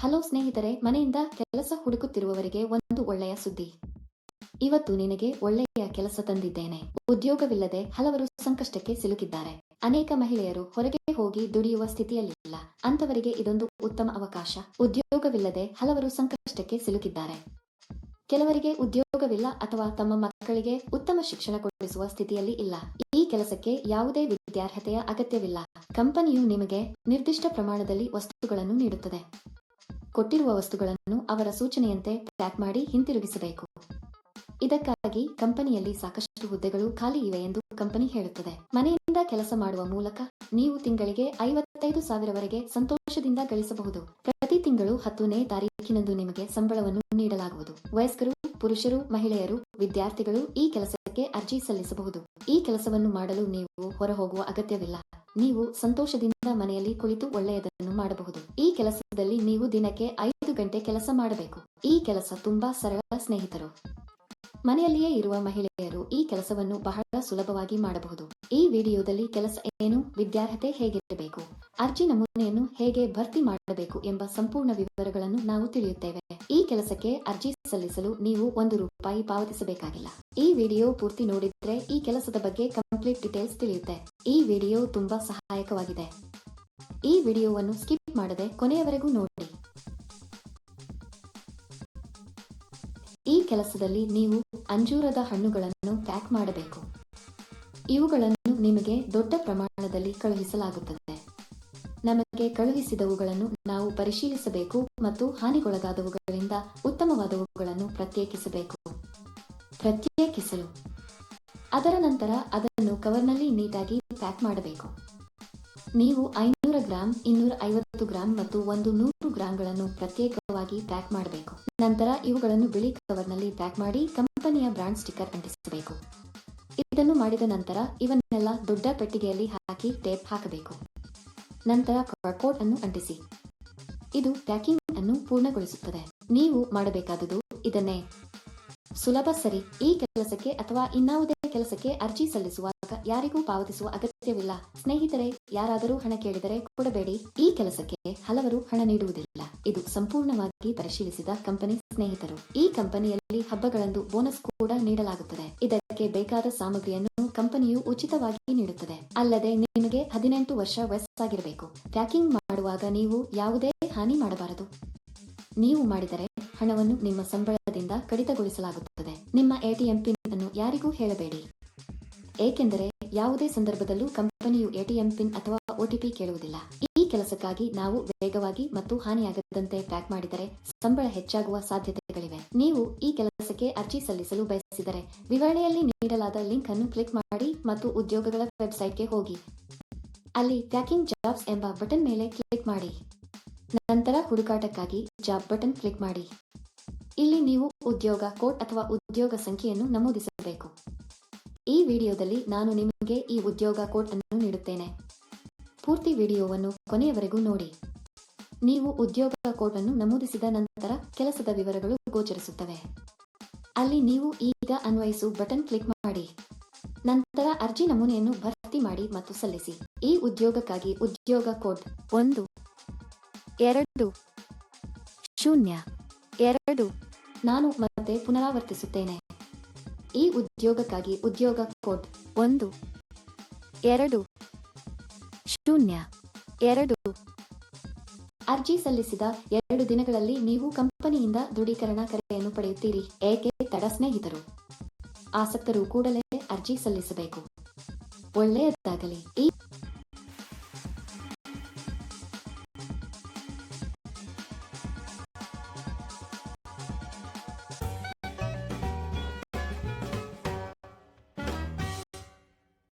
Hello ಸ್ನೇಹಿತರೆ, ಮನೆಯಿಂದ ಕೆಲಸ ಹುಡುಕುತ್ತಿರುವವರಿಗೆ ಒಂದು ಒಳ್ಳೆಯ ಸುದ್ದಿ. ಇವತ್ತು ನಿನಗೆ ಒಳ್ಳೆಯ ಕೆಲಸ ತಂದಿದ್ದೇನೆ. ಉದ್ಯೋಗವಿಲ್ಲದೆ ಹಲವರು ಸಂಕಷ್ಟಕ್ಕೆ ಸಿಲುಕಿದ್ದಾರೆ. ಅನೇಕ ಮಹಿಳೆಯರು ಹೊರಗೆ ಹೋಗಿ ದುಡಿಯುವ ಸ್ಥಿತಿಯಲ್ಲಿಲ್ಲ. ಅಂತವರಿಗೆ ಇದೊಂದು ಉತ್ತಮ ಅವಕಾಶ. ಉದ್ಯೋಗವಿಲ್ಲದೆ ಹಲವರು ಸಂಕಷ್ಟಕ್ಕೆ ಸಿಲುಕಿದ್ದಾರೆ. ಕೆಲವರಿಗೆ ಉದ್ಯೋಗವಿಲ್ಲ ಅಥವಾ ತಮ್ಮ ಮಕ್ಕಳಿಗೆ ಉತ್ತಮ ಶಿಕ್ಷಣ ಕೊಡಿಸುವ ಸ್ಥಿತಿಯಲ್ಲಿ ಇಲ್ಲ. ಈ ಕೆಲಸಕ್ಕೆ ಯಾವುದೇ ವಿದ್ಯಾರ್ಹತೆಯ ಅಗತ್ಯವಿಲ್ಲ. ಕಂಪನಿಯು ನಿಮಗೆ ನಿರ್ದಿಷ್ಟ ಪ್ರಮಾಣದಲ್ಲಿ ವಸ್ತುಗಳನ್ನು ನೀಡುತ್ತದೆ. ಕೊಟ್ಟಿರುವ ವಸ್ತುಗಳನ್ನು ಅವರ ಸೂಚನೆಯಂತೆ ಪ್ಯಾಕ್ ಮಾಡಿ ಹಿಂತಿರುಗಿಸಬೇಕು. ಇದಕ್ಕಾಗಿ ಕಂಪನಿಯಲ್ಲಿ ಸಾಕಷ್ಟು ಹುದ್ದೆಗಳು ಖಾಲಿ ಇವೆ ಎಂದು ಕಂಪನಿ ಹೇಳುತ್ತದೆ. ಮನೆಯಿಂದ ಕೆಲಸ ಮಾಡುವ ಮೂಲಕ ನೀವು ತಿಂಗಳಿಗೆ 55,000ವರೆಗೆ ಸಂತೋಷದಿಂದ ಗಳಿಸಬಹುದು. ಪ್ರತಿ ತಿಂಗಳು 10ನೇ ತಾರೀಖಿನಂದು ನಿಮಗೆ ಸಂಬಳವನ್ನು ನೀಡಲಾಗುವುದು. ವಯಸ್ಕರು, ಪುರುಷರು, ಮಹಿಳೆಯರು, ವಿದ್ಯಾರ್ಥಿಗಳು ಈ ಕೆಲಸಕ್ಕೆ ಅರ್ಜಿ ಸಲ್ಲಿಸಬಹುದು. ಈ ಕೆಲಸವನ್ನು ಮಾಡಲು ನೀವು ಹೊರಹೋಗುವ ಅಗತ್ಯವಿಲ್ಲ. ನೀವು ಸಂತೋಷದಿಂದ ಮನೆಯಲ್ಲಿ ಕುಳಿತು ಒಳ್ಳೆಯದನ್ನು ಮಾಡಬಹುದು. ಈ ಕೆಲಸದಲ್ಲಿ ನೀವು ದಿನಕ್ಕೆ 5 ಗಂಟೆ ಕೆಲಸ ಮಾಡಬೇಕು. ಈ ಕೆಲಸ ತುಂಬಾ ಸರಳ ಸ್ನೇಹಿತರು. ಮನೆಯಲ್ಲಿಯೇ ಇರುವ ಮಹಿಳೆಯರು ಈ ಕೆಲಸವನ್ನು ಬಹಳ ಸುಲಭವಾಗಿ ಮಾಡಬಹುದು. ಈ ವಿಡಿಯೋದಲ್ಲಿ ಕೆಲಸ ಏನು, ವಿದ್ಯಾರ್ಹತೆ ಹೇಗಿರಬೇಕು, ಅರ್ಜಿ ನಮೂನೆಯನ್ನು ಹೇಗೆ ಭರ್ತಿ ಮಾಡಬೇಕು ಎಂಬ ಸಂಪೂರ್ಣ ವಿವರಗಳನ್ನು ನಾವು ತಿಳಿಯುತ್ತೇವೆ. ಈ ಕೆಲಸಕ್ಕೆ ಅರ್ಜಿ ಸಲ್ಲಿಸಲು ನೀವು ₹1 ಪಾವತಿಸಬೇಕಾಗಿಲ್ಲ. ಈ ವಿಡಿಯೋ ಪೂರ್ತಿ ನೋಡಿದ್ರೆ ಈ ಕೆಲಸದ ಬಗ್ಗೆ ಕಂಪ್ಲೀಟ್ ಡೀಟೇಲ್ಸ್ ತಿಳಿಯುತ್ತೆ. ಈ ವಿಡಿಯೋ ತುಂಬಾ ಸಹಾಯಕವಾಗಿದೆ. ಈ ವಿಡಿಯೋವನ್ನು ಸ್ಕಿಪ್ ಮಾಡದೆ ಕೊನೆಯವರೆಗೂ ನೋಡಿ. ಈ ಕೆಲಸದಲ್ಲಿ ನೀವು ಅಂಜೂರದ ಹಣ್ಣುಗಳನ್ನು ಪ್ಯಾಕ್ ಮಾಡಬೇಕು. ಇವುಗಳನ್ನು ನಿಮಗೆ ದೊಡ್ಡ ಪ್ರಮಾಣದಲ್ಲಿ ಕಳುಹಿಸಲಾಗುತ್ತದೆ. ನಮಗೆ ಕಳುಹಿಸಿದವುಗಳನ್ನು ನಾವು ಪರಿಶೀಲಿಸಬೇಕು ಮತ್ತು ಹಾನಿಗೊಳಗಾದವುಗಳಿಂದ ಉತ್ತಮವಾದವುಗಳನ್ನು ಪ್ರತ್ಯೇಕಿಸಲು ಅದರ ನಂತರ ಅದನ್ನು ಕವರ್ನಲ್ಲಿ ನೀಟಾಗಿ ಪ್ಯಾಕ್ ಮಾಡಬೇಕು. ನೀವು 500 ಗ್ರಾಂ, 250 ಗ್ರಾಂ ಮತ್ತು 100 ಗ್ರಾಂಗಳನ್ನು ಪ್ರತ್ಯೇಕವಾಗಿ ಪ್ಯಾಕ್ ಮಾಡಬೇಕು. ನಂತರ ಇವುಗಳನ್ನು ಬಿಳಿ ಕವರ್ನಲ್ಲಿ ಪ್ಯಾಕ್ ಮಾಡಿ ಕಂಪನಿಯ ಬ್ರಾಂಡ್ ಸ್ಟಿಕ್ಕರ್ ಅಂಟಿಸಬೇಕು. ಇದನ್ನು ಮಾಡಿದ ನಂತರ ಇವನ್ನೆಲ್ಲ ದೊಡ್ಡ ಪೆಟ್ಟಿಗೆಯಲ್ಲಿ ಹಾಕಿ ಟೇಪ್ ಹಾಕಬೇಕು. ನಂತರ ಬಾರ್ಕೋಡ್ ಅನ್ನು ಅಂಟಿಸಿ. ಇದು ಪ್ಯಾಕಿಂಗ್ ಅನ್ನು ಪೂರ್ಣಗೊಳಿಸುತ್ತದೆ. ನೀವು ಮಾಡಬೇಕಾದುದು ಇದನ್ನೇ. ಸುಲಭ ಸರಿ. ಈ ಕೆಲಸಕ್ಕೆ ಅಥವಾ ಇನ್ನಾವುದೇ ಕೆಲಸಕ್ಕೆ ಅರ್ಜಿ ಸಲ್ಲಿಸುವಾಗ ಯಾರಿಗೂ ಪಾವತಿಸುವ ಅಗತ್ಯವಿಲ್ಲ. ಸ್ನೇಹಿತರೆ, ಯಾರಾದರೂ ಹಣ ಕೇಳಿದರೆ ಕೊಡಬೇಡಿ. ಈ ಕೆಲಸಕ್ಕೆ ಹಲವರು ಹಣ ನೀಡುವುದಿಲ್ಲ. ಇದು ಸಂಪೂರ್ಣವಾಗಿ ಪರಿಶೀಲಿಸಿದ ಕಂಪನಿ ಸ್ನೇಹಿತರು. ಈ ಕಂಪನಿಯಲ್ಲಿ ಹಬ್ಬಗಳಂದು ಬೋನಸ್ ಕೂಡ ನೀಡಲಾಗುತ್ತದೆ. ಇದಕ್ಕೆ ಬೇಕಾದ ಸಾಮಗ್ರಿಯನ್ನು ಕಂಪನಿಯು ಉಚಿತವಾಗಿ ನೀಡುತ್ತದೆ. ಅಲ್ಲದೆ ನಿಮಗೆ 18 ವರ್ಷ ವಯಸ್ಸಾಗಿರಬೇಕು. ಪ್ಯಾಕಿಂಗ್ ಮಾಡುವಾಗ ನೀವು ಯಾವುದೇ ಹಾನಿ ಮಾಡಬಾರದು. ನೀವು ಮಾಡಿದರೆ ಹಣವನ್ನು ನಿಮ್ಮ ಸಂಬಳದಿಂದ ಕಡಿತಗೊಳಿಸಲಾಗುತ್ತದೆ. ನಿಮ್ಮ ATM ಪಿನ್ ಅನ್ನು ಯಾರಿಗೂ ಹೇಳಬೇಡಿ. ಏಕೆಂದರೆ ಯಾವುದೇ ಸಂದರ್ಭದಲ್ಲೂ ಕಂಪನಿಯು ATM ಪಿನ್ ಅಥವಾ OTP ಕೇಳುವುದಿಲ್ಲ. ಈ ಕೆಲಸಕ್ಕಾಗಿ ನಾವು ವೇಗವಾಗಿ ಮತ್ತು ಹಾನಿಯಾಗದಂತೆ ಪ್ಯಾಕ್ ಮಾಡಿದರೆ ಸಂಬಳ ಹೆಚ್ಚಾಗುವ ಸಾಧ್ಯತೆಗಳಿವೆ. ನೀವು ಈ ಕೆಲಸಕ್ಕೆ ಅರ್ಜಿ ಸಲ್ಲಿಸಲು ಬಯಸಿದರೆ ವಿವರಣೆಯಲ್ಲಿ ನೀಡಲಾದ ಲಿಂಕ್ ಅನ್ನು ಕ್ಲಿಕ್ ಮಾಡಿ ಮತ್ತು ಉದ್ಯೋಗಗಳ ವೆಬ್ಸೈಟ್ಗೆ ಹೋಗಿ. ಅಲ್ಲಿ ಪ್ಯಾಕಿಂಗ್ ಜಾಬ್ಸ್ ಎಂಬ ಬಟನ್ ಮೇಲೆ ಕ್ಲಿಕ್ ಮಾಡಿ. ನಂತರ ಹುಡುಕಾಟಕ್ಕಾಗಿ ಜಾಬ್ ಬಟನ್ ಕ್ಲಿಕ್ ಮಾಡಿ. ಇಲ್ಲಿ ನೀವು ಉದ್ಯೋಗ ಕೋಡ್ ಅಥವಾ ಉದ್ಯೋಗ ಸಂಖ್ಯೆಯನ್ನು ನಮೂದಿಸಬೇಕು. ಈ ವಿಡಿಯೋದಲ್ಲಿ ನಾನು ನಿಮಗೆ ಈ ಉದ್ಯೋಗ ಕೋಡ್ ಅನ್ನು ನೀಡುತ್ತೇನೆ. ಪೂರ್ತಿ ವಿಡಿಯೋವನ್ನು ಕೊನೆಯವರೆಗೂ ನೋಡಿ. ನೀವು ಉದ್ಯೋಗ ಕೋಡ್ ಅನ್ನು ನಮೂದಿಸಿದ ನಂತರ ಕೆಲಸದ ವಿವರಗಳು ಗೋಚರಿಸುತ್ತವೆ. ಅಲ್ಲಿ ನೀವು ಈಗ ಅನ್ವಯಿಸು ಬಟನ್ ಕ್ಲಿಕ್ ಮಾಡಿ. ನಂತರ ಅರ್ಜಿ ನಮೂನೆಯನ್ನು ಭರ್ತಿ ಮಾಡಿ ಮತ್ತು ಸಲ್ಲಿಸಿ. ಈ ಉದ್ಯೋಗಕ್ಕಾಗಿ ಉದ್ಯೋಗ ಕೋಡ್ 1202. ನಾನು ಮತ್ತೆ ಪುನರಾವರ್ತಿಸುತ್ತೇನೆ. ಈ ಉದ್ಯೋಗಕ್ಕಾಗಿ ಉದ್ಯೋಗ ಕೋಡ್ 1202. ಅರ್ಜಿ ಸಲ್ಲಿಸಿದ 2 ದಿನಗಳಲ್ಲಿ ನೀವು ಕಂಪನಿಯಿಂದ ದೃಢೀಕರಣ ಕರೆಯನ್ನು ಪಡೆಯುತ್ತೀರಿ. ಏಕೆ ತಡ ಸ್ನೇಹಿತರು? ಆಸಕ್ತರು ಕೂಡಲೇ ಅರ್ಜಿ ಸಲ್ಲಿಸಬೇಕು. ಒಳ್ಳೆಯದಾಗಲಿ. ಈ